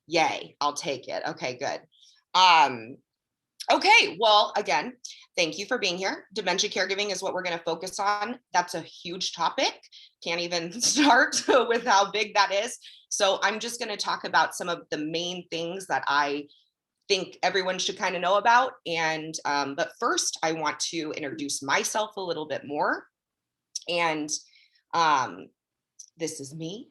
Yay, I'll take it. Okay, good. Um, okay, well, again, thank you for being here. Dementia caregiving is what we're going to focus on. That's a huge topic. Can't even start with how big that is. So I'm just going to talk about some of the main things that I think everyone should kind of know about. And but first, I want to introduce myself a little bit more. And um, this is me.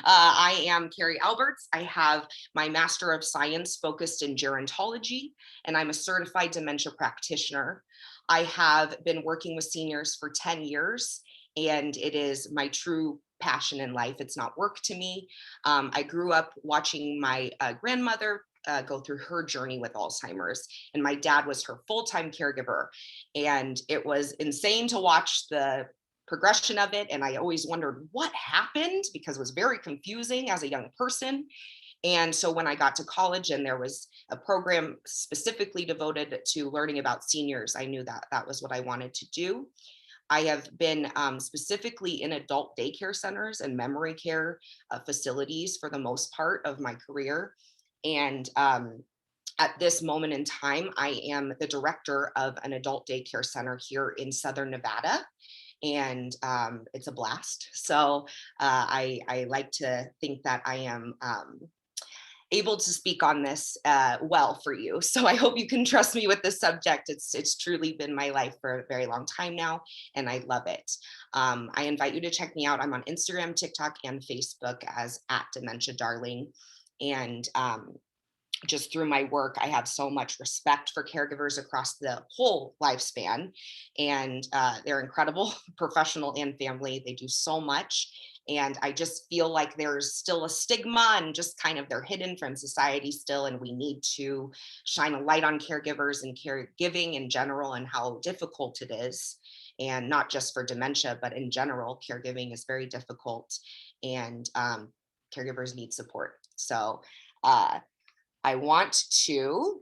I am Carrie Aalberts. I have my Master of Science focused in gerontology, and I'm a certified dementia practitioner. I have been working with seniors for 10 years, and it is my true passion in life. It's not work to me. I grew up watching my grandmother go through her journey with Alzheimer's, and my dad was her full-time caregiver. And it was insane to watch the progression of it. And I always wondered what happened because it was very confusing as a young person. And so when I got to college and there was a program specifically devoted to learning about seniors, I knew that that was what I wanted to do. I have been specifically in adult daycare centers and memory care facilities for the most part of my career. And at this moment in time, I am the director of an adult daycare center here in Southern Nevada, and it's a blast. So I like to think that I am able to speak on this well for you. So I hope you can trust me with this subject. It's truly been my life for a very long time now, and I love it. I invite you to check me out. I'm on Instagram, TikTok, and Facebook as @DementiaDarling. And just through my work, I have so much respect for caregivers across the whole lifespan. And they're incredible, professional and family. They do so much. And I just feel like there's still a stigma and just kind of they're hidden from society still. And we need to shine a light on caregivers and caregiving in general and how difficult it is. And not just for dementia, but in general, caregiving is very difficult, and caregivers need support. So I want to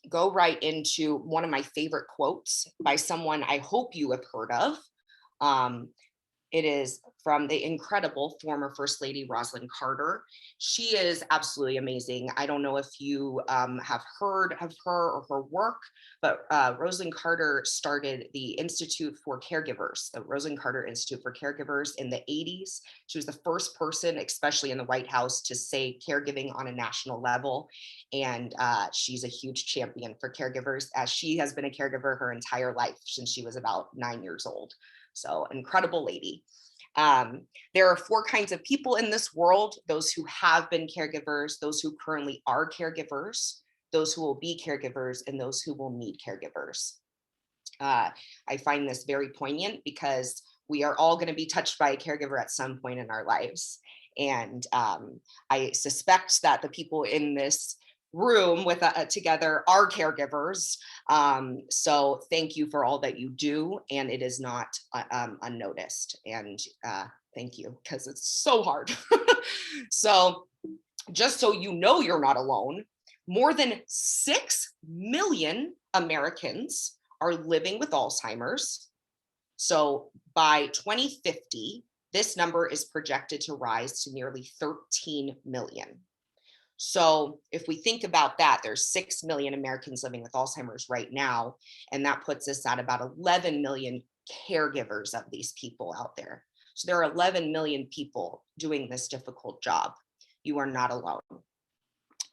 go right into one of my favorite quotes by someone I hope you have heard of. Um, it is from the incredible former First Lady Rosalynn Carter. She is absolutely amazing. I don't know if you have heard of her or her work, but Rosalynn Carter started the Institute for Caregivers, the Rosalynn Carter Institute for Caregivers in the 80s. She was the first person, especially in the White House, to say caregiving on a national level. And she's a huge champion for caregivers, as she has been a caregiver her entire life since she was about 9 years old. So incredible lady. There are 4 kinds of people in this world: those who have been caregivers, those who currently are caregivers, those who will be caregivers, and those who will need caregivers. I find this very poignant because we are all going to be touched by a caregiver at some point in our lives. And I suspect that the people in this room with together are caregivers. So thank you for all that you do, and it is not unnoticed. And thank you, because it's so hard. So just so you know, you're not alone. More than 6 million Americans are living with Alzheimer's. So by 2050, this number is projected to rise to nearly 13 million. So if we think about that, there's 6 million Americans living with Alzheimer's right now, and that puts us at about 11 million caregivers of these people out there. So there are 11 million people doing this difficult job. You are not alone.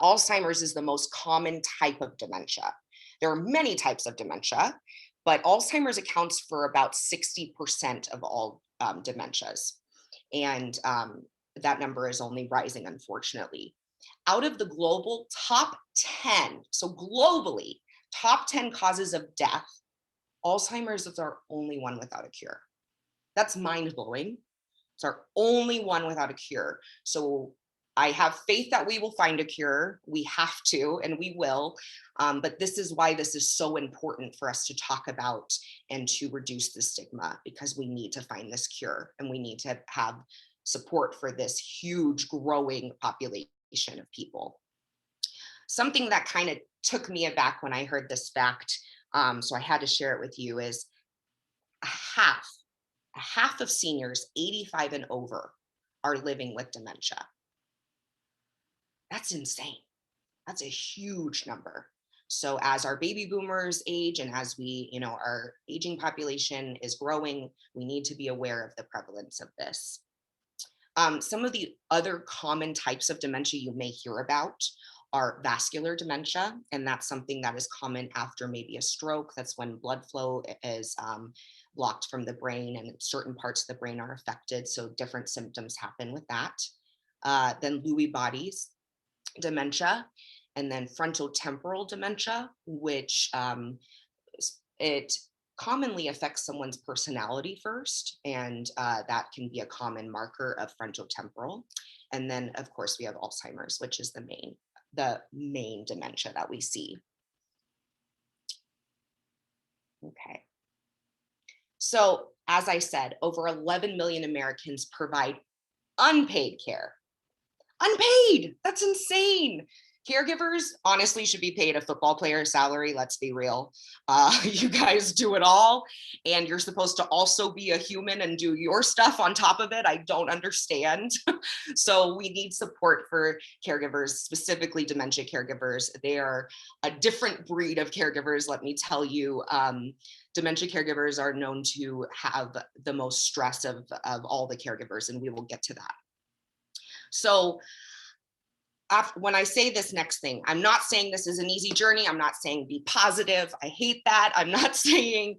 Alzheimer's is the most common type of dementia. There are many types of dementia, but Alzheimer's accounts for about 60% of all dementias. And that number is only rising, unfortunately. Out of the global top 10, so globally, top 10 causes of death, Alzheimer's is our only one without a cure. That's mind blowing. It's our only one without a cure. So I have faith that we will find a cure. We have to, and we will. But this is why this is so important for us to talk about and to reduce the stigma, because we need to find this cure and we need to have support for this huge growing population of people. Something that kind of took me aback when I heard this fact, so I had to share it with you, is half of seniors 85 and over are living with dementia. That's insane. That's a huge number. So as our baby boomers age and as we, our aging population is growing, we need to be aware of the prevalence of this. Some of the other common types of dementia you may hear about are vascular dementia, and that's something that is common after maybe a stroke. That's when blood flow is blocked from the brain and certain parts of the brain are affected. So different symptoms happen with that. Then Lewy bodies dementia, and then frontal temporal dementia, which it commonly affects someone's personality first, and that can be a common marker of frontal temporal. And then, of course, we have Alzheimer's, which is the main dementia that we see. Okay. So, as I said, over 11 million Americans provide unpaid care. Unpaid! That's insane. Caregivers honestly should be paid a football player's salary. Let's be real. You guys do it all, and you're supposed to also be a human and do your stuff on top of it. I don't understand. So we need support for caregivers, specifically dementia caregivers. They are a different breed of caregivers, let me tell you. Dementia caregivers are known to have the most stress of all the caregivers, and we will get to that. So when I say this next thing, I'm not saying this is an easy journey. I'm not saying be positive. I hate that. I'm not saying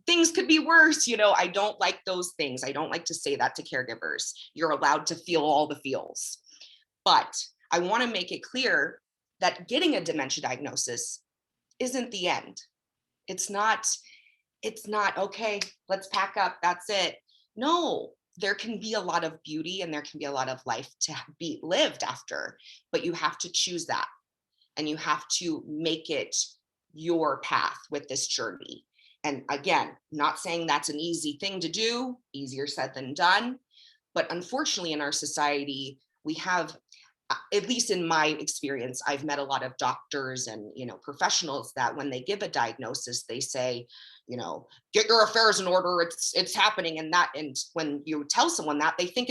things could be worse. I don't like those things. I don't like to say that to caregivers. You're allowed to feel all the feels. But I want to make it clear that getting a dementia diagnosis isn't the end. It's not, okay, let's pack up. That's it. No. There can be a lot of beauty and there can be a lot of life to be lived after, but you have to choose that and you have to make it your path with this journey. And again, not saying that's an easy thing to do, easier said than done, but unfortunately in our society, we have, at least in my experience, I've met a lot of doctors and professionals that when they give a diagnosis, they say, get your affairs in order. It's happening. And when you tell someone that, they think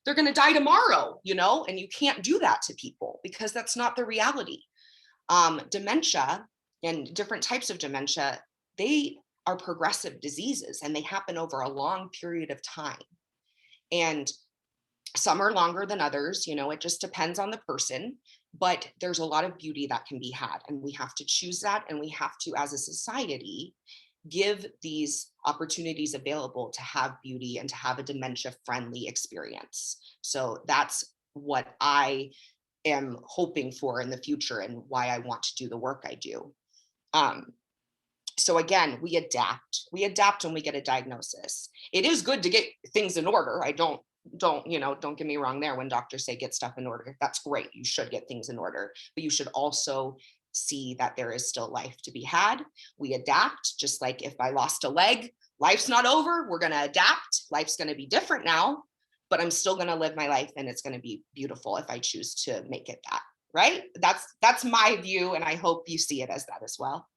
they're going to die tomorrow, and you can't do that to people because that's not the reality. Dementia and different types of dementia, they are progressive diseases and they happen over a long period of time. And some are longer than others, it just depends on the person, but there's a lot of beauty that can be had. And we have to choose that. And we have to, as a society, give these opportunities available to have beauty and to have a dementia-friendly experience. So that's what I am hoping for in the future and why I want to do the work I do. So again, we adapt when we get a diagnosis. It is good to get things in order. Don't get me wrong there. When doctors say get stuff in order, that's great. You should get things in order, but you should also see that there is still life to be had. We adapt, just like if I lost a leg, life's not over. We're going to adapt. Life's going to be different now, but I'm still going to live my life and it's going to be beautiful if I choose to make it that, right? That's my view. And I hope you see it as that as well.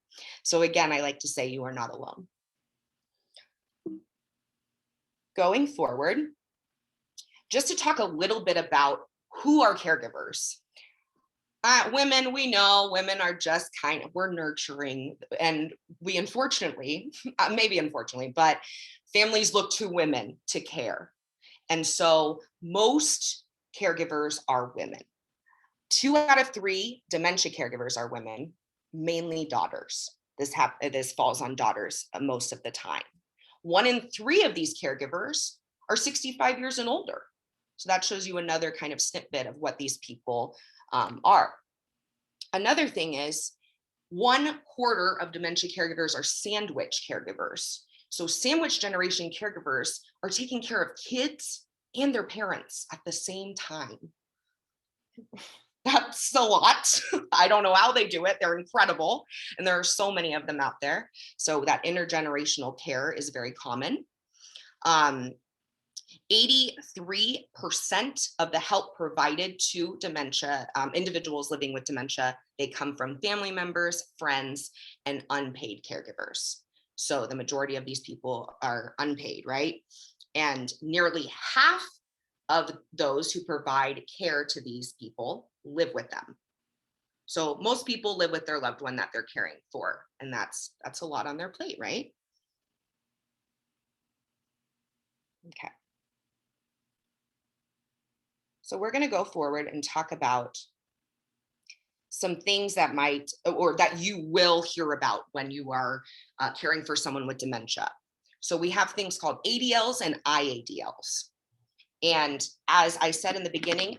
So again, I like to say you are not alone. Going forward, just to talk a little bit about who are caregivers. Women, we know women are just we're nurturing, and we unfortunately, maybe unfortunately, but families look to women to care. And so most caregivers are women. 2 out of 3 dementia caregivers are women, mainly daughters. This falls on daughters most of the time. 1 in 3 of these caregivers are 65 years and older. So that shows you another kind of snippet of what these people are. Another thing is 1/4 of dementia caregivers are sandwich caregivers. So sandwich generation caregivers are taking care of kids and their parents at the same time. That's a lot. I don't know how they do it. They're incredible. And there are so many of them out there. So that intergenerational care is very common. 83% of the help provided to dementia, individuals living with dementia, they come from family members, friends, and unpaid caregivers. So the majority of these people are unpaid, right? And nearly half of those who provide care to these people live with them. So most people live with their loved one that they're caring for, and that's a lot on their plate, right? Okay. So we're going to go forward and talk about some things that might, or that you will hear about when you are caring for someone with dementia. So we have things called ADLs and IADLs. And as I said in the beginning,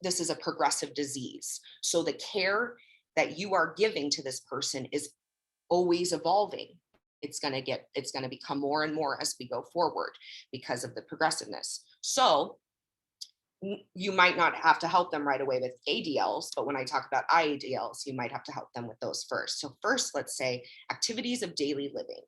this is a progressive disease. So the care that you are giving to this person is always evolving. It's going to become more and more as we go forward because of the progressiveness. So you might not have to help them right away with ADLs, but when I talk about IADLs, you might have to help them with those first. So first, let's say activities of daily living.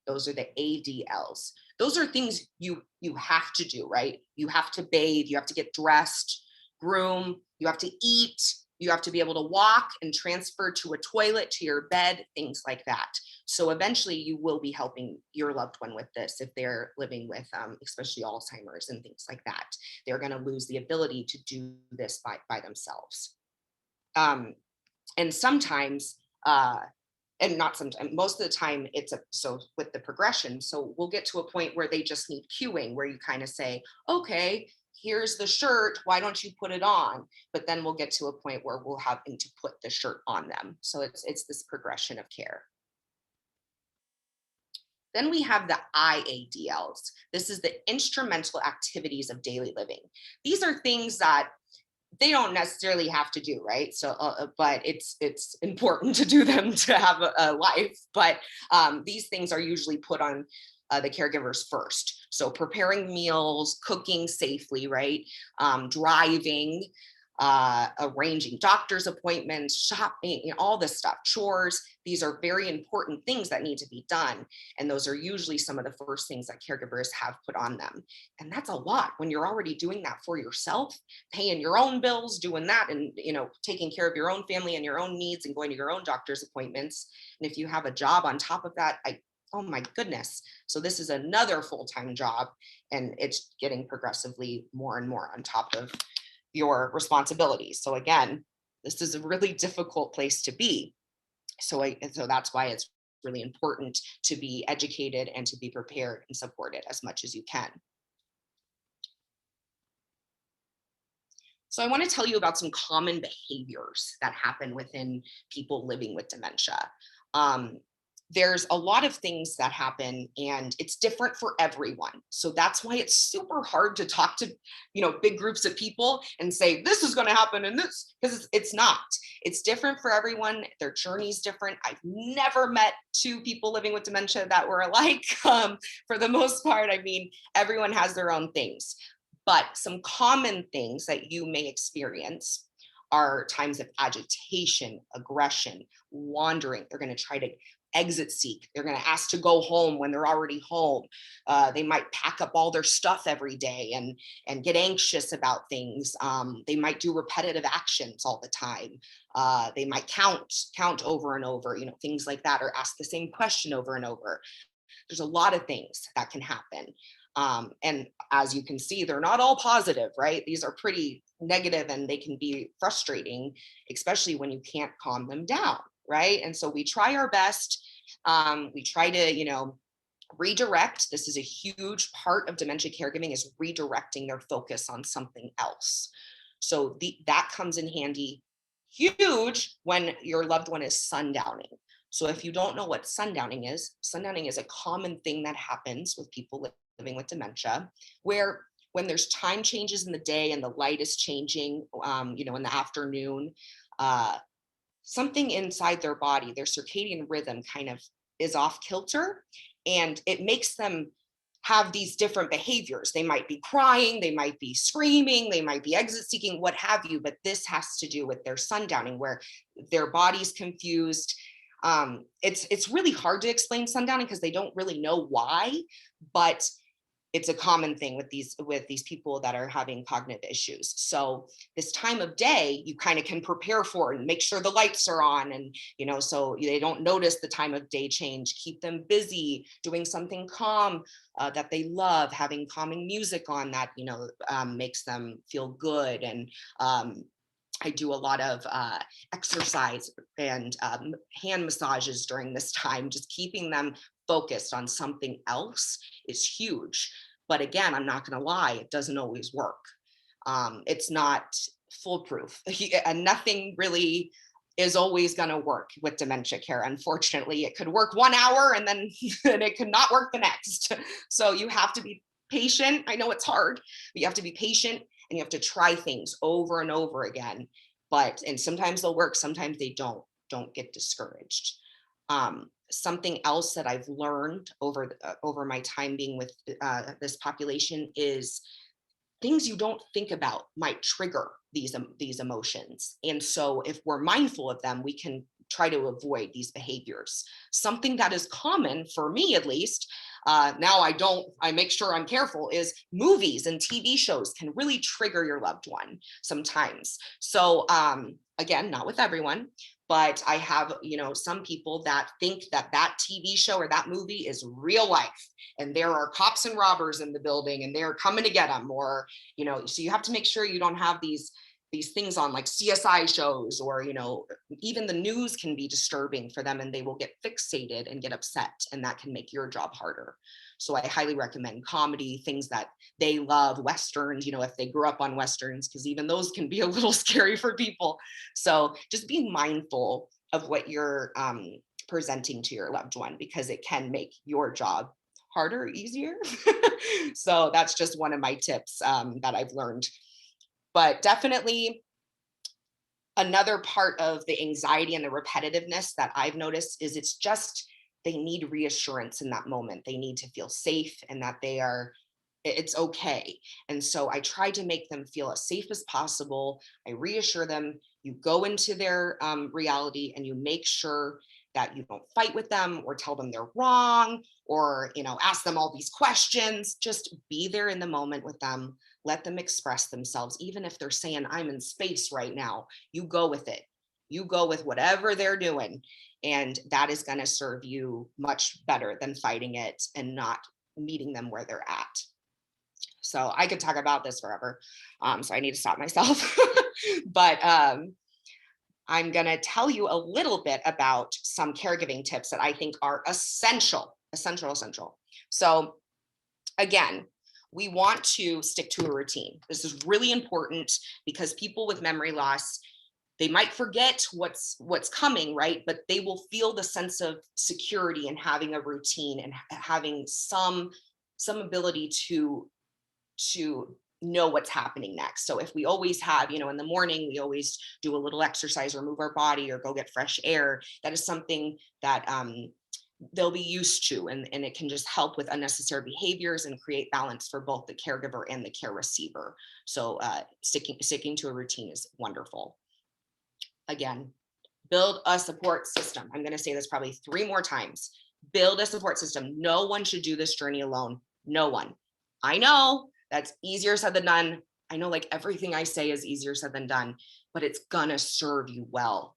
Those are the ADLs. Those are things you have to do, right? You have to bathe, you have to get dressed, groom, you have to eat, you have to be able to walk and transfer to a toilet, to your bed, things like that. So eventually you will be helping your loved one with this if they're living with, especially Alzheimer's and things like that. They're going to lose the ability to do this by themselves. And sometimes, and not sometimes, most of the time so with the progression, so we'll get to a point where they just need cueing, where you kind of say, okay, here's the shirt, why don't you put it on? But then we'll get to a point where we'll have to put the shirt on them. So it's this progression of care. Then we have the IADLs. This is the instrumental activities of daily living. These are things that they don't necessarily have to do, right? So, but it's important to do them to have a life. But these things are usually put on the caregivers first. So preparing meals, cooking safely, right? Driving, arranging doctor's appointments, shopping, all this stuff, chores. These are very important things that need to be done. And those are usually some of the first things that caregivers have put on them. And that's a lot when you're already doing that for yourself, paying your own bills, doing that, and taking care of your own family and your own needs and going to your own doctor's appointments. And if you have a job on top of that, oh my goodness. So this is another full-time job, and it's getting progressively more and more on top of your responsibilities. So again, this is a really difficult place to be. So that's why it's really important to be educated and to be prepared and supported as much as you can. So I want to tell you about some common behaviors that happen within people living with dementia. There's a lot of things that happen, and it's different for everyone. So that's why it's super hard to talk to, big groups of people and say, this is going to happen in this, because it's not. It's different for everyone. Their journey's different. I've never met two people living with dementia that were alike. For the most part, everyone has their own things. But some common things that you may experience are times of agitation, aggression, wandering. They're going to try to exit seek. They're going to ask to go home when they're already home. They might pack up all their stuff every day and get anxious about things. They might do repetitive actions all the time. They might count over and over, things like that, or ask the same question over and over. There's a lot of things that can happen. And as you can see, they're not all positive, right? These are pretty negative, and they can be frustrating, especially when you can't calm them down, right? And so we try our best. We try to, redirect. This is a huge part of dementia caregiving, is redirecting their focus on something else. So that comes in handy huge when your loved one is sundowning. So if you don't know what sundowning is a common thing that happens with people living with dementia, where when there's time changes in the day and the light is changing, in the afternoon, something inside their body, their circadian rhythm kind of is off kilter, and it makes them have these different behaviors. They might be crying, they might be screaming, they might be exit seeking, what have you, but this has to do with their sundowning, where their body's confused. It's really hard to explain sundowning because they don't really know why, but it's a common thing with these people that are having cognitive issues. So this time of day, you kind of can prepare for it and make sure the lights are on, and so they don't notice the time of day change. Keep them busy doing something calm that they love, having calming music on that makes them feel good, and I do a lot of exercise and hand massages during this time. Just keeping them focused on something else is huge. But again, I'm not going to lie, it doesn't always work. It's not foolproof. And nothing really is always going to work with dementia care. Unfortunately, it could work 1 hour and then and it could not work the next. So you have to be patient. I know it's hard, but you have to be patient and you have to try things over and over again. And sometimes they'll work, sometimes they don't. Don't get discouraged. Something else that I've learned over my time being with this population is things you don't think about might trigger these emotions. And so if we're mindful of them, we can try to avoid these behaviors. Something that is common for me, at least, now I make sure I'm careful, is movies and TV shows can really trigger your loved one sometimes. So again, not with everyone, but I have, some people that think that TV show or that movie is real life and there are cops and robbers in the building and they're coming to get them, or, so you have to make sure you don't have these things on like CSI shows, or, even the news can be disturbing for them and they will get fixated and get upset, and that can make your job harder. So I highly recommend comedy, things that they love, Westerns, if they grew up on Westerns, because even those can be a little scary for people. So just being mindful of what you're presenting to your loved one, because it can make your job harder, easier. So that's just one of my tips that I've learned. But definitely another part of the anxiety and the repetitiveness that I've noticed is they need reassurance in that moment. They need to feel safe and that it's okay. And so I try to make them feel as safe as possible. I reassure them. You go into their reality and you make sure that you don't fight with them or tell them they're wrong or, ask them all these questions. Just be there in the moment with them. Let them express themselves. Even if they're saying, I'm in space right now, you go with it. You go with whatever they're doing. And that is going to serve you much better than fighting it and not meeting them where they're at. So I could talk about this forever. So I need to stop myself. But I'm going to tell you a little bit about some caregiving tips that I think are essential. So again, we want to stick to a routine. This is really important because people with memory loss, they might forget what's coming, right? But they will feel the sense of security in having a routine and having some ability to know what's happening next. So if we always have, in the morning, we always do a little exercise or move our body or go get fresh air, that is something that they'll be used to, and it can just help with unnecessary behaviors and create balance for both the caregiver and the care receiver. So sticking to a routine is wonderful. Again, build a support system. I'm going to say this probably 3 more times. Build a support system. No one should do this journey alone. No one. I know that's easier said than done. I know like everything I say is easier said than done, but it's gonna serve you well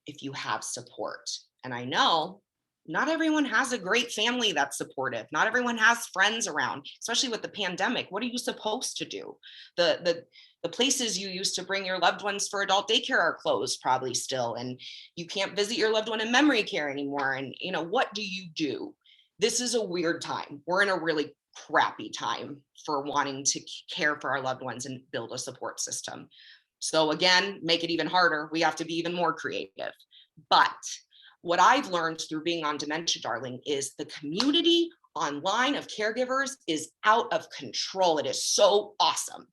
if you have support. And I know not everyone has a great family that's supportive. Not everyone has friends around, especially with the pandemic. What are you supposed to do? The places you used to bring your loved ones for adult daycare are closed probably still, and you can't visit your loved one in memory care anymore. And what do you do? This is a weird time. We're in a really crappy time for wanting to care for our loved ones and build a support system. So again, make it even harder. We have to be even more creative. But what I've learned through being on Dementia Darling is the community online of caregivers is out of control. It is so awesome.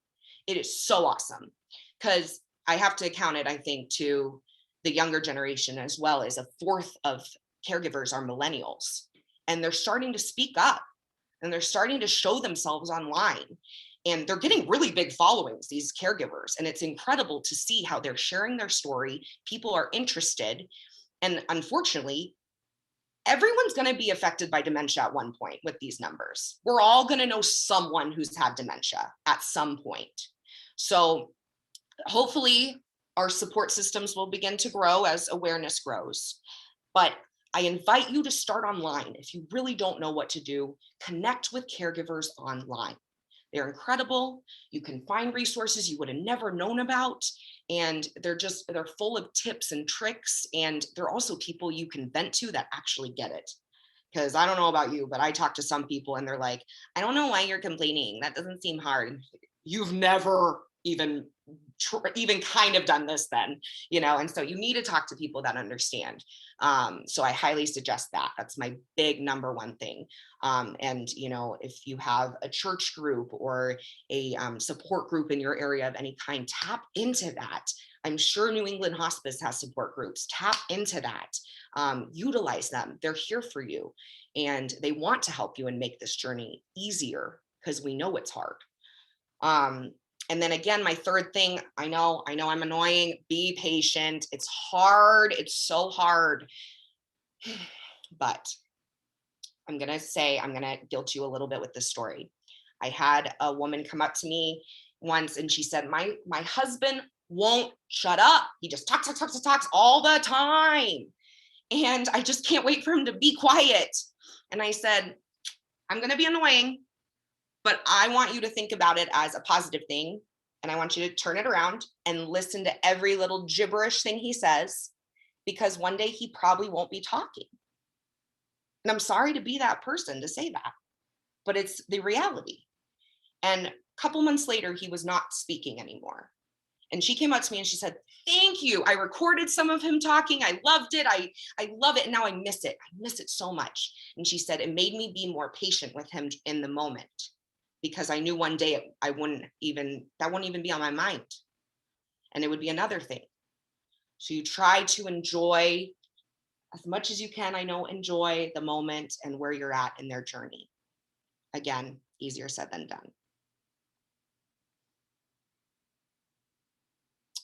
It is so awesome because I have to account it, I think, to the younger generation as well. As a fourth of caregivers are millennials, and they're starting to speak up and they're starting to show themselves online, and they're getting really big followings, these caregivers. And it's incredible to see how they're sharing their story. People are interested. And unfortunately, everyone's going to be affected by dementia at one point with these numbers. We're all going to know someone who's had dementia at some point. So hopefully our support systems will begin to grow as awareness grows. But I invite you to start online. If you really don't know what to do, connect with caregivers online. They're incredible. You can find resources you would have never known about. And they're full of tips and tricks. And they're also people you can vent to that actually get it. Because I don't know about you, but I talk to some people and they're like, I don't know why you're complaining. That doesn't seem hard. You've never even kind of done this then, and so you need to talk to people that understand. So I highly suggest that. That's my big number one thing. And if you have a church group or a support group in your area of any kind, tap into that. I'm sure New England Hospice has support groups. Tap into that. Utilize them. They're here for you, and they want to help you and make this journey easier, because we know it's hard. And then again, my third thing, I know I'm annoying. Be patient. It's hard. It's so hard. But I'm going to guilt you a little bit with this story. I had a woman come up to me once and she said, my husband won't shut up. He just talks all the time. And I just can't wait for him to be quiet. And I said, I'm going to be annoying, but I want you to think about it as a positive thing. And I want you to turn it around and listen to every little gibberish thing he says, because one day he probably won't be talking. And I'm sorry to be that person to say that, but it's the reality. And a couple months later, he was not speaking anymore. And she came up to me and she said, thank you. I recorded some of him talking. I loved it. I love it. And now I miss it. I miss it so much. And she said, it made me be more patient with him in the moment, because I knew one day that wouldn't even be on my mind. And it would be another thing. So you try to enjoy as much as you can. Enjoy the moment and where you're at in their journey. Again, easier said than done.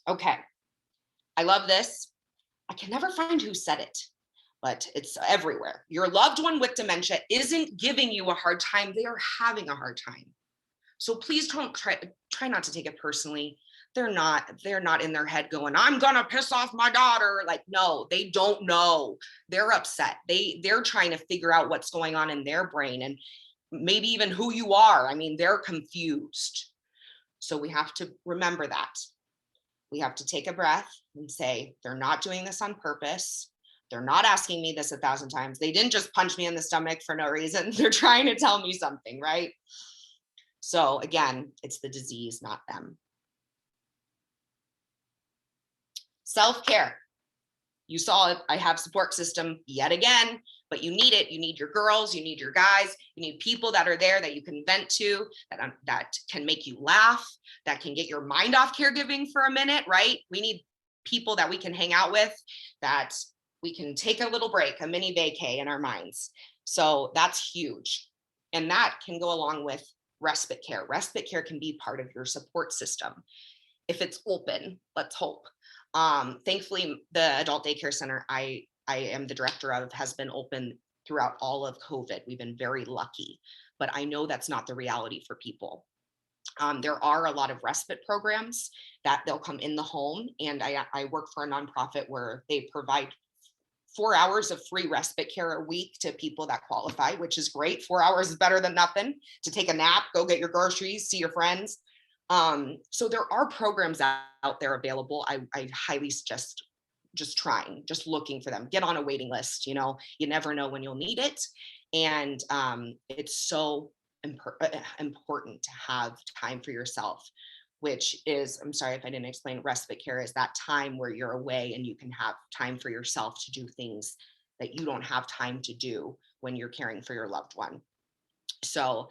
Okay, I love this. I can never find who said it, but it's everywhere. Your loved one with dementia isn't giving you a hard time. They are having a hard time. So please don't try not to take it personally. They're not in their head going, I'm gonna piss off my daughter. Like, no, they don't know. They're upset. They're trying to figure out what's going on in their brain and maybe even who you are. I mean, they're confused. So we have to remember that. We have to take a breath and say, they're not doing this on purpose. They're not asking me this 1,000 times. They didn't just punch me in the stomach for no reason. They're trying to tell me something, right? So again, it's the disease, not them. Self-care. You saw it. I have support system yet again, but you need it. You need your girls, you need your guys, you need people that are there that you can vent to, that can make you laugh, that can get your mind off caregiving for a minute, right? We need people that we can hang out with, that we can take a little break, a mini vacay in our minds. So that's huge. And that can go along with respite care. Respite care can be part of your support system. If it's open, let's hope. Thankfully, the adult daycare center I am the director of has been open throughout all of COVID. We've been very lucky, but I know that's not the reality for people. There are a lot of respite programs that they'll come in the home, and I work for a nonprofit where they provide 4 hours of free respite care a week to people that qualify, which is great. 4 hours is better than nothing. To take a nap, go get your groceries, see your friends. So there are programs out there available. I highly suggest just looking for them. Get on a waiting list. You never know when you'll need it. And it's so important to have time for yourself, which is, I'm sorry if I didn't explain, respite care is that time where you're away and you can have time for yourself to do things that you don't have time to do when you're caring for your loved one. So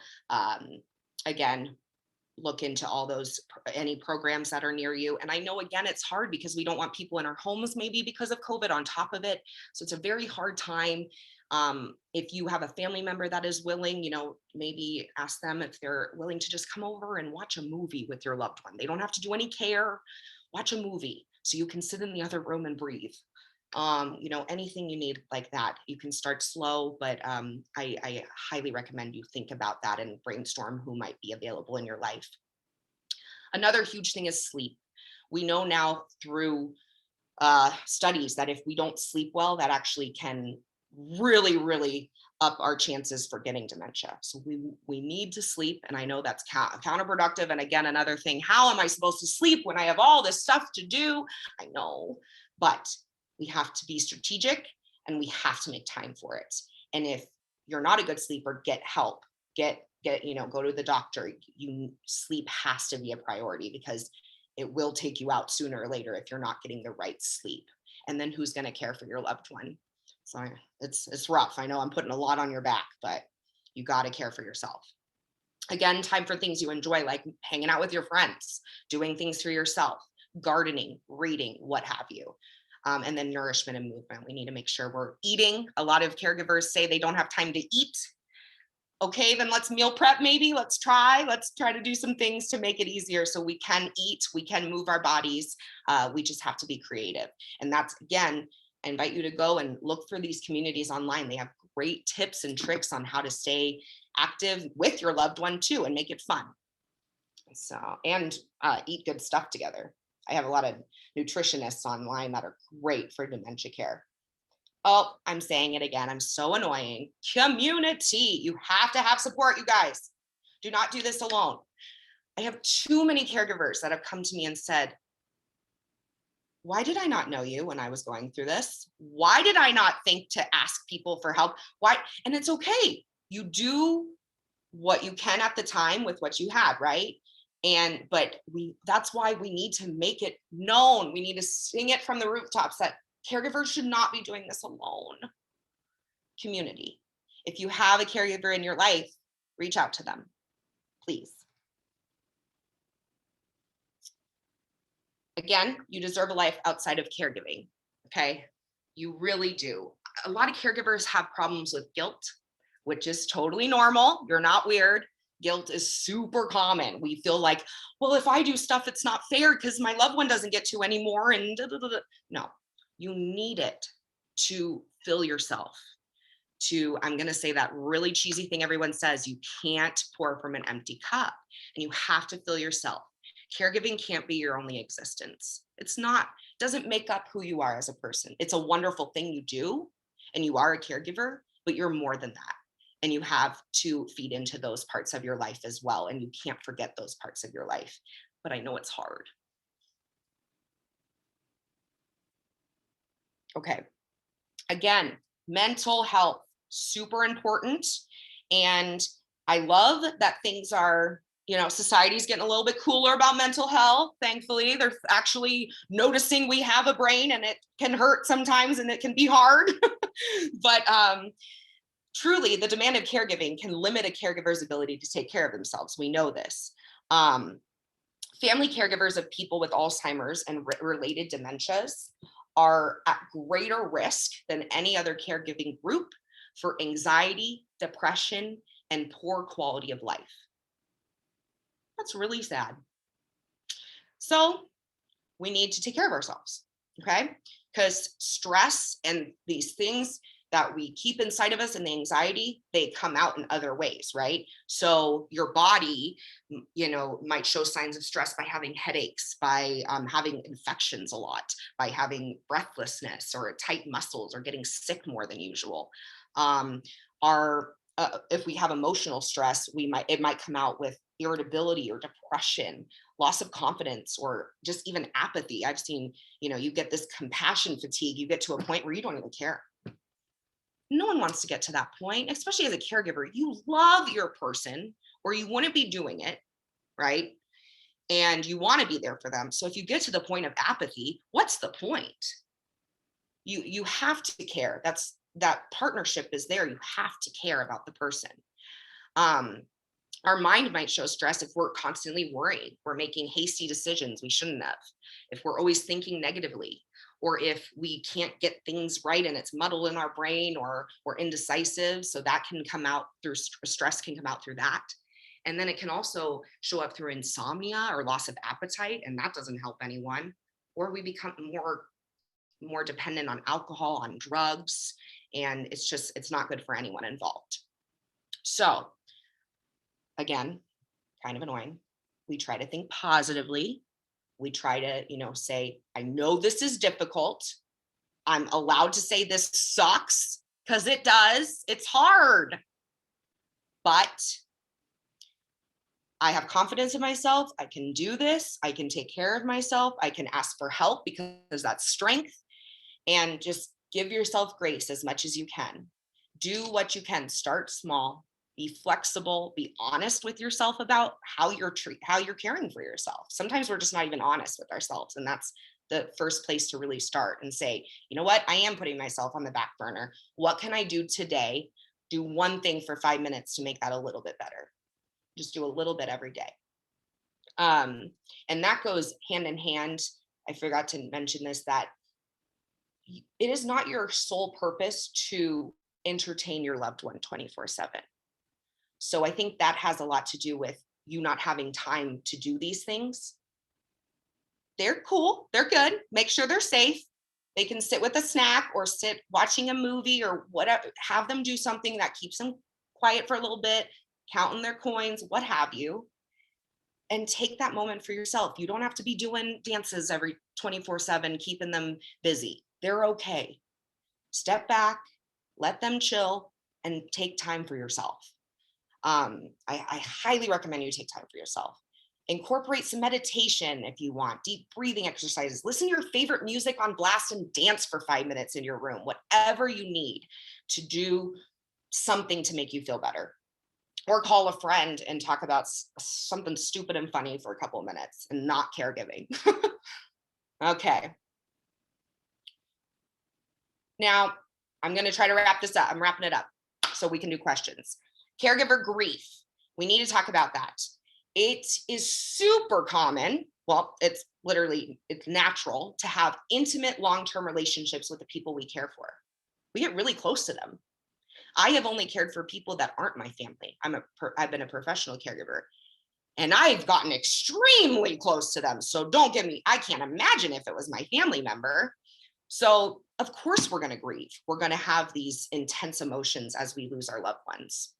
again, look into any programs that are near you. And I know, again, it's hard because we don't want people in our homes, maybe because of COVID on top of it. So it's a very hard time. If you have a family member that is willing, maybe ask them if they're willing to just come over and watch a movie with your loved one. They don't have to do any care. Watch a movie so you can sit in the other room and breathe. Anything you need like that. You can start slow, but I highly recommend you think about that and brainstorm who might be available in your life. Another huge thing is sleep. We know now through studies that if we don't sleep well, that actually can really, really up our chances for getting dementia. So we need to sleep. And I know that's counterproductive. And again, another thing, how am I supposed to sleep when I have all this stuff to do? I know, but we have to be strategic and we have to make time for it. And if you're not a good sleeper, get help, go to the doctor. Sleep has to be a priority because it will take you out sooner or later if you're not getting the right sleep. And then who's going to care for your loved one? So it's rough. I know I'm putting a lot on your back, but you got to care for yourself. Again, time for things you enjoy, like hanging out with your friends, doing things for yourself, gardening, reading, what have you. And then nourishment and movement. We need to make sure we're eating. A lot of caregivers say they don't have time to eat. Okay, then let's meal prep maybe. Let's try to do some things to make it easier so we can eat, we can move our bodies. We just have to be creative. And that's, again, I invite you to go and look for these communities online. They have great tips and tricks on how to stay active with your loved one too and make it fun. So, and eat good stuff together. I have a lot of nutritionists online that are great for dementia care. Oh, I'm saying it again. I'm so annoying. Community. You have to have support, you guys. Do not do this alone. I have too many caregivers that have come to me and said, why did I not know you when I was going through this? Why did I not think to ask people for help? Why? And it's okay. You do what you can at the time with what you had, right? But that's why we need to make it known. We need to sing it from the rooftops that caregivers should not be doing this alone. Community. If you have a caregiver in your life, reach out to them, please. Again, you deserve a life outside of caregiving, okay? You really do. A lot of caregivers have problems with guilt, which is totally normal. You're not weird. Guilt is super common. We feel like, well, if I do stuff, it's not fair because my loved one doesn't get to anymore. And no, you need it to fill yourself. I'm going to say that really cheesy thing everyone says, you can't pour from an empty cup, and you have to fill yourself. Caregiving can't be your only existence. It's not, doesn't make up who you are as a person. It's a wonderful thing you do, and you are a caregiver, but you're more than that. And you have to feed into those parts of your life as well. And you can't forget those parts of your life. But I know it's hard. Okay. Again, mental health, super important. And I love that things are, society's getting a little bit cooler about mental health. Thankfully, they're actually noticing we have a brain and it can hurt sometimes and it can be hard. But truly, the demand of caregiving can limit a caregiver's ability to take care of themselves. We know this. Family caregivers of people with Alzheimer's and related dementias are at greater risk than any other caregiving group for anxiety, depression, and poor quality of life. That's really sad. So we need to take care of ourselves, okay? Because stress and these things that we keep inside of us and the anxiety, they come out in other ways, right? So your body, might show signs of stress by having headaches, by having infections a lot, by having breathlessness or tight muscles or getting sick more than usual. If we have emotional stress, it might come out with irritability or depression, loss of confidence, or just even apathy. I've seen, you get this compassion fatigue. You get to a point where you don't even care. No one wants to get to that point, especially as a caregiver. You love your person or you wouldn't be doing it, right? And you want to be there for them. So if you get to the point of apathy, what's the point? You have to care. That partnership is there. You have to care about the person. Our mind might show stress if we're constantly worried, we're making hasty decisions we shouldn't have, if we're always thinking negatively, or if we can't get things right and it's muddled in our brain, or we're indecisive. So that can come out through stress, can come out through that. And then it can also show up through insomnia or loss of appetite, and that doesn't help anyone. Or we become more dependent on alcohol, on drugs, and it's not good for anyone involved. So again, kind of annoying. We try to think positively. We try to, say, I know this is difficult. I'm allowed to say this sucks. because it does. It's hard. But I have confidence in myself. I can do this. I can take care of myself. I can ask for help because that's strength. And just give yourself grace as much as you can. Do what you can. Start small. Be flexible. Be honest with yourself about how you're caring for yourself. Sometimes we're just not even honest with ourselves, and that's the first place to really start and say, you know what? I am putting myself on the back burner. What can I do today? Do one thing for 5 minutes to make that a little bit better. Just do a little bit every day. And that goes hand in hand. I forgot to mention this, that it is not your sole purpose to entertain your loved one 24/7. So I think that has a lot to do with you not having time to do these things. They're cool. They're good. Make sure they're safe. They can sit with a snack or sit watching a movie or whatever. Have them do something that keeps them quiet for a little bit, counting their coins, what have you. And take that moment for yourself. You don't have to be doing dances every 24/7, keeping them busy. They're okay. Step back, let them chill, and take time for yourself. I highly recommend you take time for yourself. Incorporate some meditation if you want, deep breathing exercises. Listen to your favorite music on blast and dance for 5 minutes in your room, whatever you need to do something to make you feel better. Or call a friend and talk about something stupid and funny for a couple of minutes and not caregiving. Okay. Now, I'm going to try to wrap this up. I'm wrapping it up so we can do questions. Caregiver grief. We need to talk about that. It is super common. Well, it's natural to have intimate long-term relationships with the people we care for. We get really close to them. I have only cared for people that aren't my family. I've been a professional caregiver, and I've gotten extremely close to them. So don't get me, I can't imagine if it was my family member. So of course we're going to grieve. We're going to have these intense emotions as we lose our loved ones.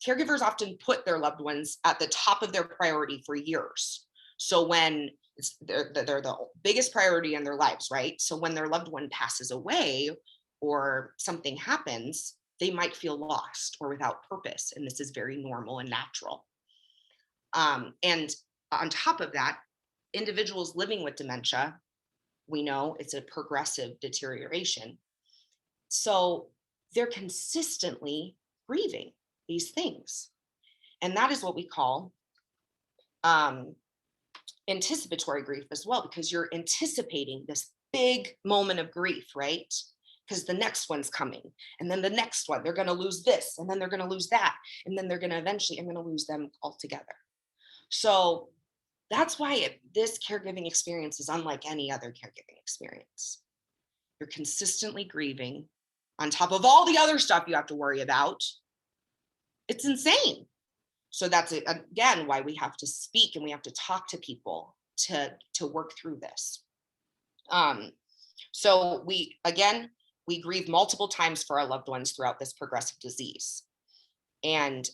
Caregivers often put their loved ones at the top of their priority for years. So when they're the biggest priority in their lives, right? So when their loved one passes away or something happens, they might feel lost or without purpose. And this is very normal and natural. And on top of that, individuals living with dementia, we know it's a progressive deterioration. So they're consistently grieving these things. And that is what we call anticipatory grief as well, because you're anticipating this big moment of grief, right? Because the next one's coming, and then the next one, they're going to lose this, and then they're going to lose that, and then they're going to eventually, I'm going to lose them altogether. So that's why this caregiving experience is unlike any other caregiving experience. You're consistently grieving on top of all the other stuff you have to worry about. It's insane. So that's again why we have to speak and we have to talk to people to work through this. So we grieve multiple times for our loved ones throughout this progressive disease, and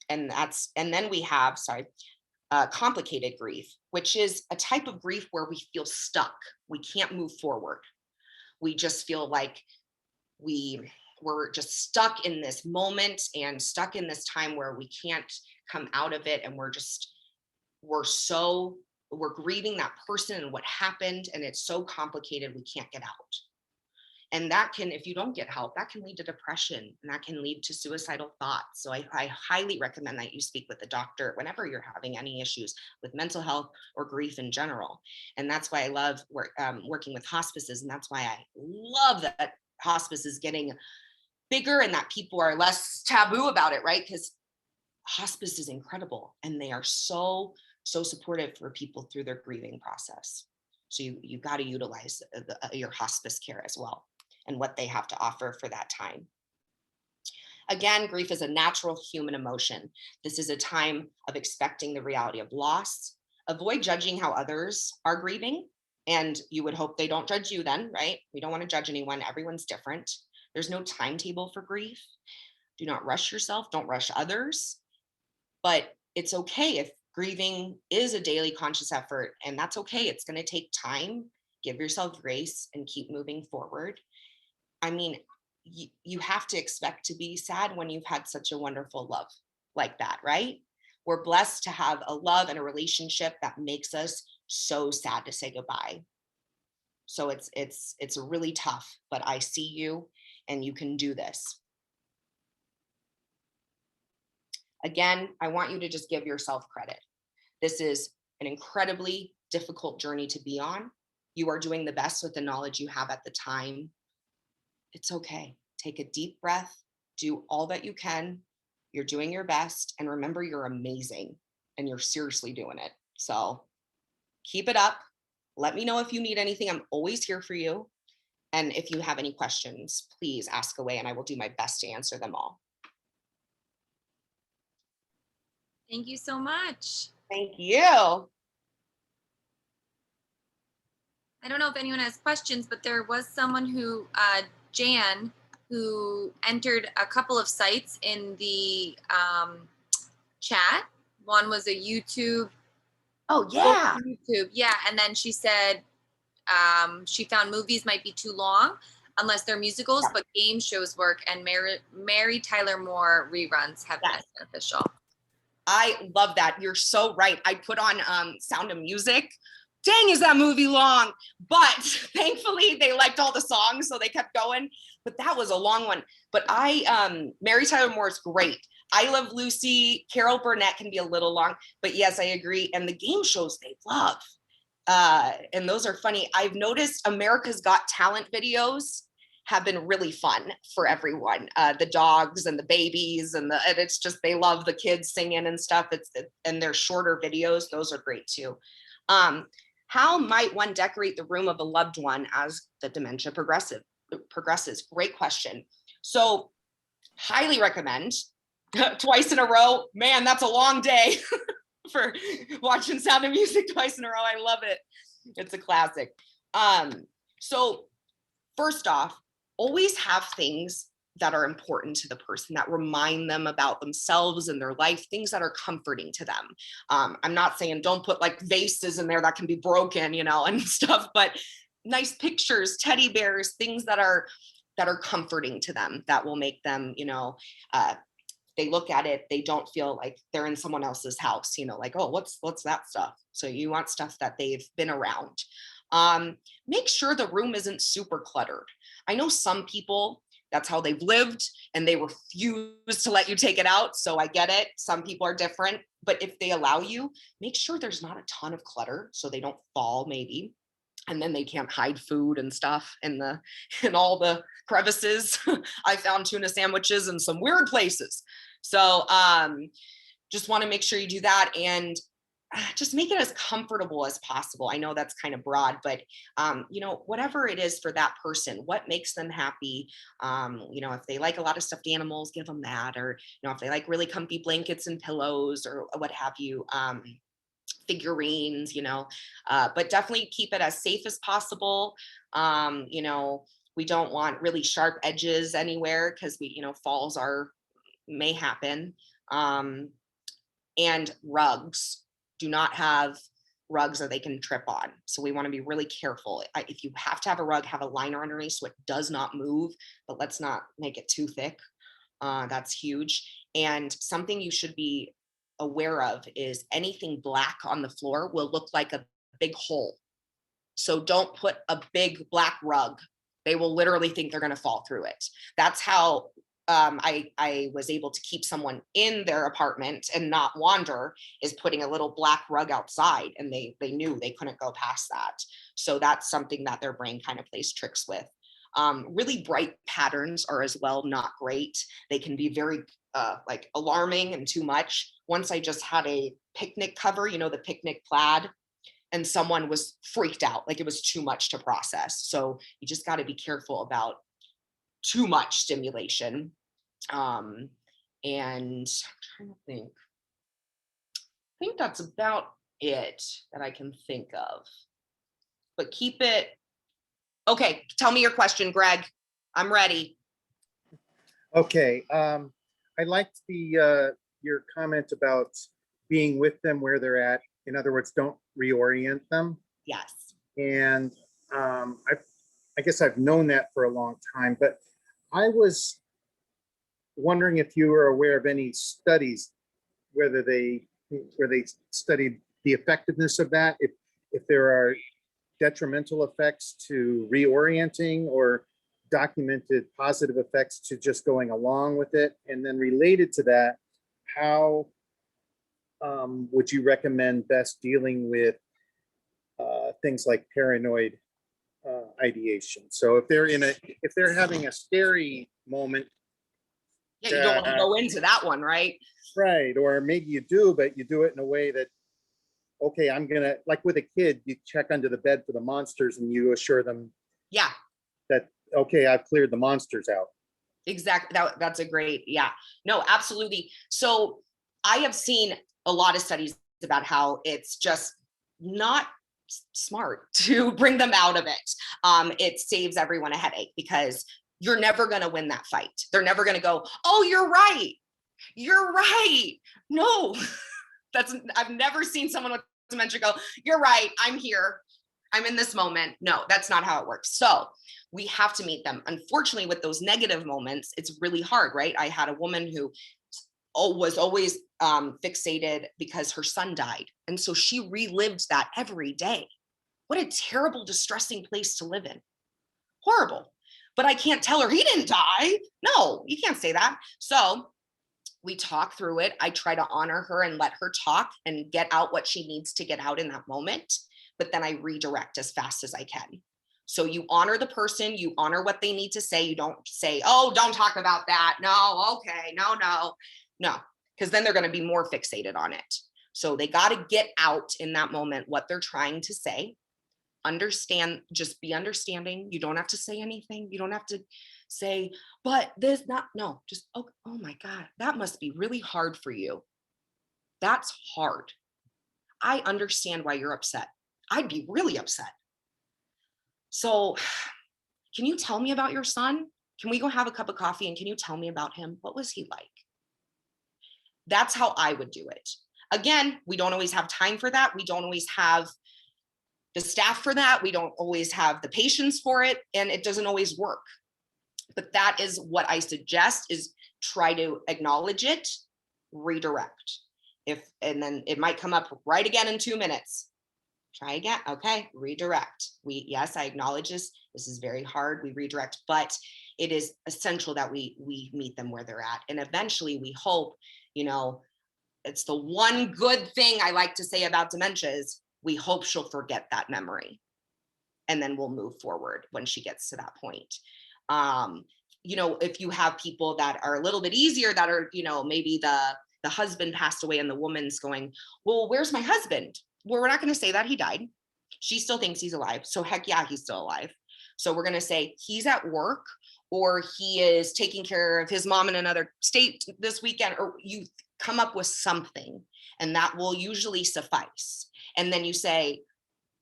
then we have complicated grief, which is a type of grief where we feel stuck. We can't move forward. We just feel like we're just stuck in this moment and stuck in this time where we can't come out of it. And we're grieving that person and what happened. And it's so complicated, we can't get out. And that can, if you don't get help, that can lead to depression and that can lead to suicidal thoughts. So I highly recommend that you speak with a doctor whenever you're having any issues with mental health or grief in general. And that's why I love working with hospices. And that's why I love that hospice is getting bigger and that people are less taboo about it, right? Because hospice is incredible and they are so supportive for people through their grieving process. So you got to utilize your hospice care as well and what they have to offer for that time. Again, grief is a natural human emotion. This is a time of expecting the reality of loss. Avoid judging how others are grieving. And you would hope they don't judge you then, right? We don't want to judge anyone. Everyone's different. There's no timetable for grief. Do not rush yourself. Don't rush others. But it's okay if grieving is a daily conscious effort, and that's okay. It's going to take time. Give yourself grace and keep moving forward. I mean, you have to expect to be sad when you've had such a wonderful love like that, right? We're blessed to have a love and a relationship that makes us so sad to say goodbye. So it's really tough, but I see you and you can do this. Again, I want you to just give yourself credit. This is an incredibly difficult journey to be on. You are doing the best with the knowledge you have at the time. It's okay. Take a deep breath, do all that you can. You're doing your best. And remember, you're amazing and you're seriously doing it. So keep it up. Let me know if you need anything. I'm always here for you. And if you have any questions, please ask away and I will do my best to answer them all. Thank you so much. Thank you. I don't know if anyone has questions, but there was someone who, Jan, who entered a couple of sites in the chat. One was a YouTube. Oh, yeah. YouTube, yeah. And then she said she found movies might be too long unless they're musicals, but game shows work, and Mary Tyler Moore reruns have been beneficial. I love that. You're so right. I put on Sound of Music. Dang, is that movie long? But thankfully they liked all the songs, so they kept going. But that was a long one. But Mary Tyler Moore is great. I Love Lucy, Carol Burnett can be a little long, but yes, I agree. And the game shows they love. And those are funny. I've noticed America's Got Talent videos have been really fun for everyone. The dogs and the babies and it's just, they love the kids singing and stuff. And they're shorter videos. Those are great too. How might one decorate the room of a loved one as the dementia progresses? Great question. So highly recommend twice in a row. Man, that's a long day for watching Sound of Music twice in a row. I love it. It's a classic. So first off, always have things that are important to the person, that remind them about themselves and their life, things that are comforting to them. I'm not saying don't put like vases in there that can be broken, and stuff, but nice pictures, teddy bears, things that are comforting to them, that will make them, they look at it, they don't feel like they're in someone else's house, like, oh, what's that stuff? So you want stuff that they've been around. Make sure the room isn't super cluttered. I know some people, that's how they've lived and they refuse to let you take it out. So I get it. Some people are different, but if they allow you, make sure there's not a ton of clutter so they don't fall maybe. And then they can't hide food and stuff in all the crevices. I found tuna sandwiches in some weird places. So just want to make sure you do that and just make it as comfortable as possible. I know that's kind of broad, but whatever it is for that person, what makes them happy. If they like a lot of stuffed animals, give them that, or if they like really comfy blankets and pillows or what have you. Figurines, but definitely keep it as safe as possible. We don't want really sharp edges anywhere because falls may happen. And rugs. Do not have rugs that they can trip on. So we want to be really careful. If you have to have a rug, have a liner underneath so it does not move, but let's not make it too thick. That's huge. And something you should be aware of is anything black on the floor will look like a big hole. So don't put a big black rug. They will literally think they're going to fall through it. That's how I was able to keep someone in their apartment and not wander, is putting a little black rug outside, and they knew they couldn't go past that. So that's something that their brain kind of plays tricks with. Really bright patterns are as well not great. They can be very like alarming and too much. Once I just had a picnic cover, the picnic plaid, and someone was freaked out, like it was too much to process. So you just got to be careful about too much stimulation. And I'm trying to think. I think that's about it that I can think of. But keep it. Okay, tell me your question, Greg. I'm ready. Okay. I liked your comment about being with them where they're at. In other words, don't reorient them. Yes. And I guess I've known that for a long time, but I was wondering if you were aware of any studies, where they studied the effectiveness of that, if there are detrimental effects to reorienting or documented positive effects to just going along with it. And then related to that, how would you recommend best dealing with things like paranoid ideation? So if they're having a scary moment, Yeah, you don't want to go into that one, right? right? Or maybe you do, but you do it in a way that, okay, I'm gonna, like with a kid, you check under the bed for the monsters and you assure them, Yeah, that, okay, I've cleared the monsters out. exactly. That's a great, yeah. No, absolutely. So I have seen a lot of studies about how it's just not smart to bring them out of it. It saves everyone a headache because you're never going to win that fight. They're never going to go, oh, you're right. You're right. No, I've never seen someone with dementia go, you're right. I'm here. I'm in this moment. No, that's not how it works. So we have to meet them. Unfortunately, with those negative moments, it's really hard, right? I had a woman who was always fixated because her son died. And so she relived that every day. What a terrible, distressing place to live in. Horrible. But I can't tell her he didn't die. No, you can't say that. So we talk through it. I try to honor her and let her talk and get out what she needs to get out in that moment. But then I redirect as fast as I can. So you honor the person, you honor what they need to say. You don't say, oh, don't talk about that. No, okay, no, because then they're going to be more fixated on it. So they got to get out in that moment what they're trying to say. Understand, just be understanding. You don't have to say anything. You don't have to say, but this, not, no, just, oh my God, that must be really hard for you. That's hard. I understand why you're upset. I'd be really upset. So can you tell me about your son? Can we go have a cup of coffee and can you tell me about him? What was he like? That's how I would do it. Again, we don't always have time for that. We don't always have the staff for that. We don't always have the patience for it, and it doesn't always work. But that is what I suggest, is try to acknowledge it, redirect. And then it might come up right again in 2 minutes. Try again. Okay, redirect. Yes, I acknowledge this. This is very hard. We redirect, but it is essential that we meet them where they're at. And eventually we hope, it's the one good thing I like to say about dementia is we hope she'll forget that memory. And then we'll move forward when she gets to that point. If you have people that are a little bit easier, that are, maybe the husband passed away and the woman's going, well, where's my husband? Well, we're not going to say that he died. She still thinks he's alive. So heck yeah, he's still alive. So we're going to say he's at work, or he is taking care of his mom in another state this weekend, or you come up with something, and that will usually suffice. And then you say,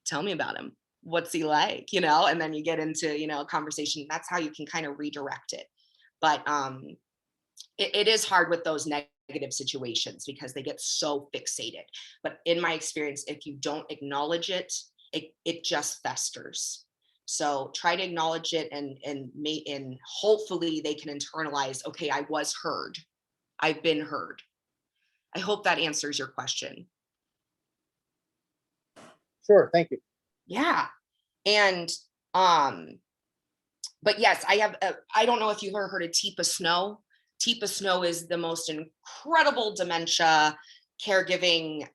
tell me about him. What's he like? And then you get into, a conversation. That's how you can kind of redirect it. But it is hard with those negative situations because they get so fixated. But in my experience, if you don't acknowledge it, it just festers. So try to acknowledge it, and hopefully they can internalize, okay, I was heard. I've been heard. I hope that answers your question. Sure, thank you. Yeah. And but yes, I don't know if you've ever heard of Teepa Snow. Teepa Snow is the most incredible dementia caregiving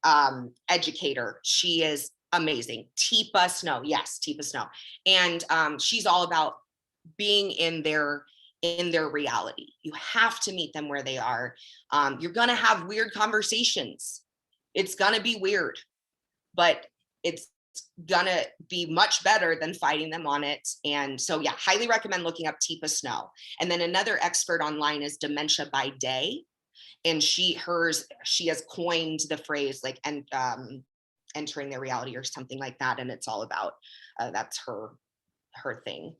educator. She is amazing. Teepa Snow. Yes, Teepa Snow. And she's all about being in their reality. You have to meet them where they are. You're going to have weird conversations. It's going to be weird, but it's gonna be much better than fighting them on it. And so yeah, highly recommend looking up Teepa Snow. And then another expert online is Dementia by Day. And she has coined the phrase like, entering their reality or something like that. And it's all about, that's her thing.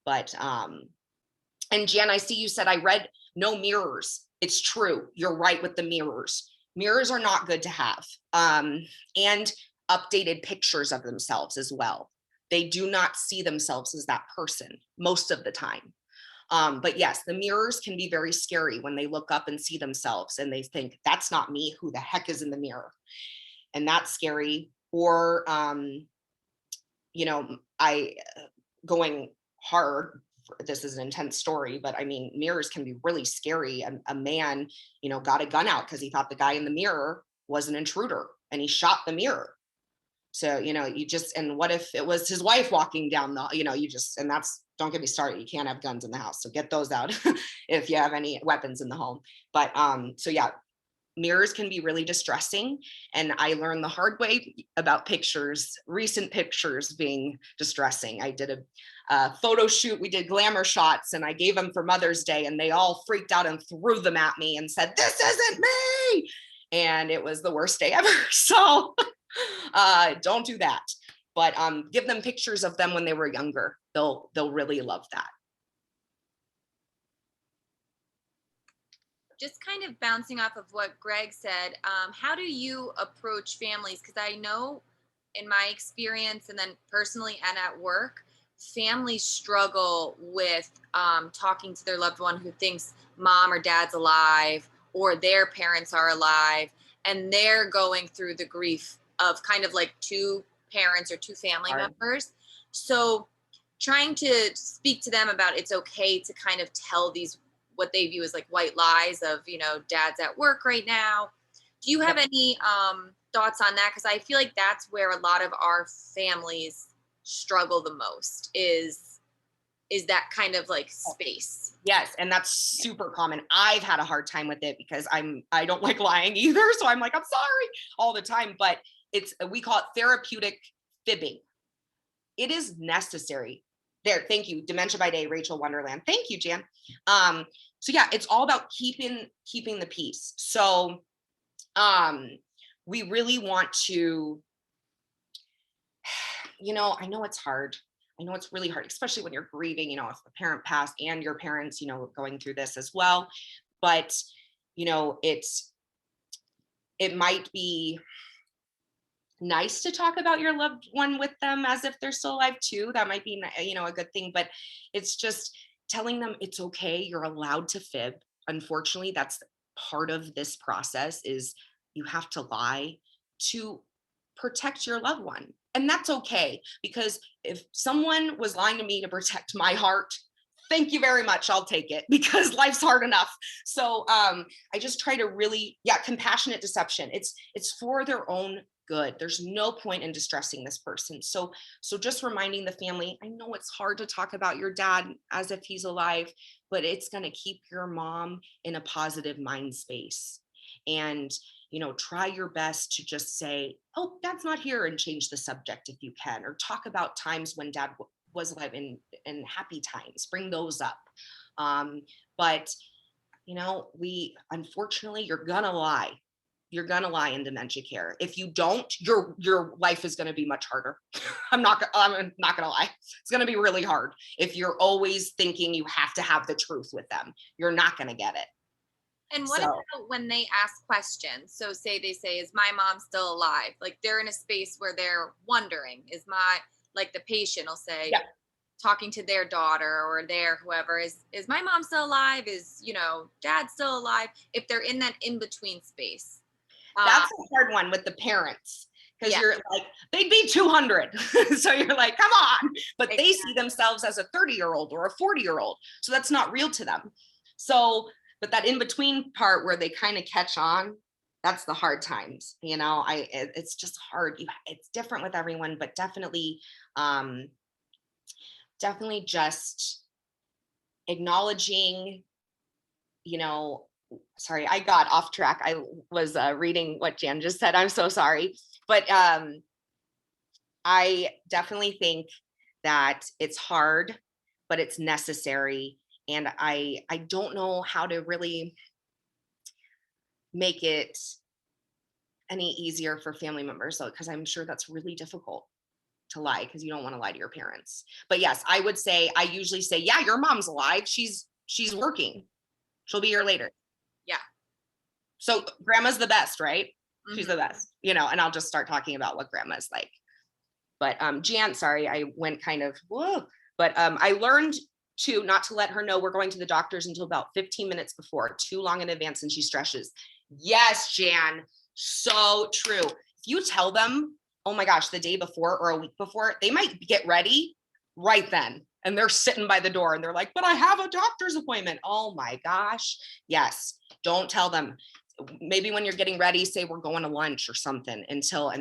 But, and Jan, I see you said, I read no mirrors. It's true. You're right with the mirrors. Mirrors are not good to have. And updated pictures of themselves as well. They do not see themselves as that person most of the time. But yes, the mirrors can be very scary when they look up and see themselves and they think, that's not me, who the heck is in the mirror? And that's scary. Or, I going hard, this is an intense story, but I mean, mirrors can be really scary. A man, got a gun out because he thought the guy in the mirror was an intruder and he shot the mirror. So, and what if it was his wife walking down and that's, don't get me started. You can't have guns in the house. So get those out if you have any weapons in the home. But so yeah, mirrors can be really distressing. And I learned the hard way about recent pictures being distressing. I did a photo shoot. We did glamour shots and I gave them for Mother's Day and they all freaked out and threw them at me and said, this isn't me. And it was the worst day ever. So don't do that. But give them pictures of them when they were younger. They'll really love that. Just kind of bouncing off of what Greg said, how do you approach families? Because I know in my experience and then personally and at work, families struggle with talking to their loved one who thinks mom or dad's alive or their parents are alive, and they're going through the grief of kind of like two parents or two family members. So trying to speak to them about it's okay to kind of tell these what they view as like white lies of, dad's at work right now. Do you have any thoughts on that? Because I feel like that's where a lot of our families struggle the most is that kind of like space. Yes. And that's super common. I've had a hard time with it because I don't like lying either. So I'm like, I'm sorry all the time, but we call it therapeutic fibbing. It is necessary. There, thank you. Dementia by Day, Rachel Wonderland. Thank you, Jan. So yeah, it's all about keeping the peace. So we really want to, I know it's hard. I know it's really hard, especially when you're grieving, if a parent passed and your parents, going through this as well. But, it might be nice to talk about your loved one with them as if they're still alive too. That might be, a good thing, but it's just telling them it's okay. You're allowed to fib. Unfortunately, that's part of this process is you have to lie to protect your loved one. And that's okay, because if someone was lying to me to protect my heart, thank you very much. I'll take it because life's hard enough. So I just try to really, compassionate deception. It's for their own good. There's no point in distressing this person. So just reminding the family, I know it's hard to talk about your dad as if he's alive, but it's going to keep your mom in a positive mind space. And, try your best to just say, oh, dad's not here, and change the subject if you can, or talk about times when dad was alive in happy times, bring those up. But, unfortunately, you're going to lie. You're going to lie in dementia care. If you don't, your life is going to be much harder. I'm not going to lie. It's going to be really hard. If you're always thinking you have to have the truth with them, you're not going to get it. And what about when they ask questions? So say they say, is my mom still alive? Like they're in a space where they're wondering, like the patient will say, talking to their daughter or their whoever, is my mom still alive? Is, dad still alive? If they're in that in-between space. That's a hard one with the parents, because you're like, they'd be 200. So you're like, come on. But they see themselves as a 30-year-old or a 40-year-old. So that's not real to them. So, but that in-between part where they kind of catch on, that's the hard times. It's just hard. It's different with everyone, but definitely just acknowledging, sorry, I got off track. I was reading what Jan just said. I'm so sorry. But I definitely think that it's hard, but it's necessary. And I don't know how to really make it any easier for family members, because I'm sure that's really difficult to lie, because you don't want to lie to your parents. But yes, I usually say, yeah, your mom's alive. She's working. She'll be here later. Yeah. So grandma's the best, right? Mm-hmm. She's the best, and I'll just start talking about what grandma's like. But Jan, sorry, I went kind of, whoa. But I learned to not to let her know we're going to the doctors until about 15 minutes before, too long in advance, and she stresses. Yes, Jan, so true. If you tell them, oh my gosh, the day before or a week before, they might get ready right then. And they're sitting by the door and they're like, but I have a doctor's appointment. Oh my gosh. Yes. Don't tell them. Maybe when you're getting ready, say we're going to lunch or something until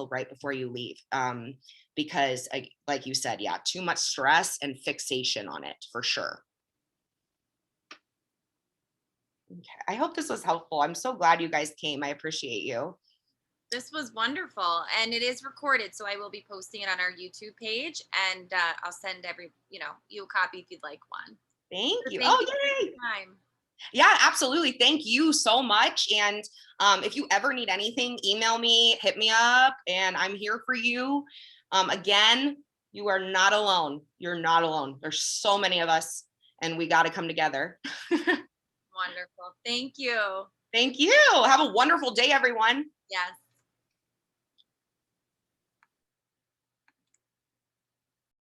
right before you leave. Because like you said, yeah, too much stress and fixation on it for sure. Okay. I hope this was helpful. I'm so glad you guys came. I appreciate you. This was wonderful, and it is recorded, so I will be posting it on our YouTube page, and I'll send you a copy if you'd like one. Thank you. Thank Oh, you for yay. your time. Yeah, absolutely. Thank you so much. And if you ever need anything, email me, hit me up, and I'm here for you. Again, you are not alone. You're not alone. There's so many of us, and we got to come together. Wonderful. Thank you. Thank you. Have a wonderful day, everyone. Yes.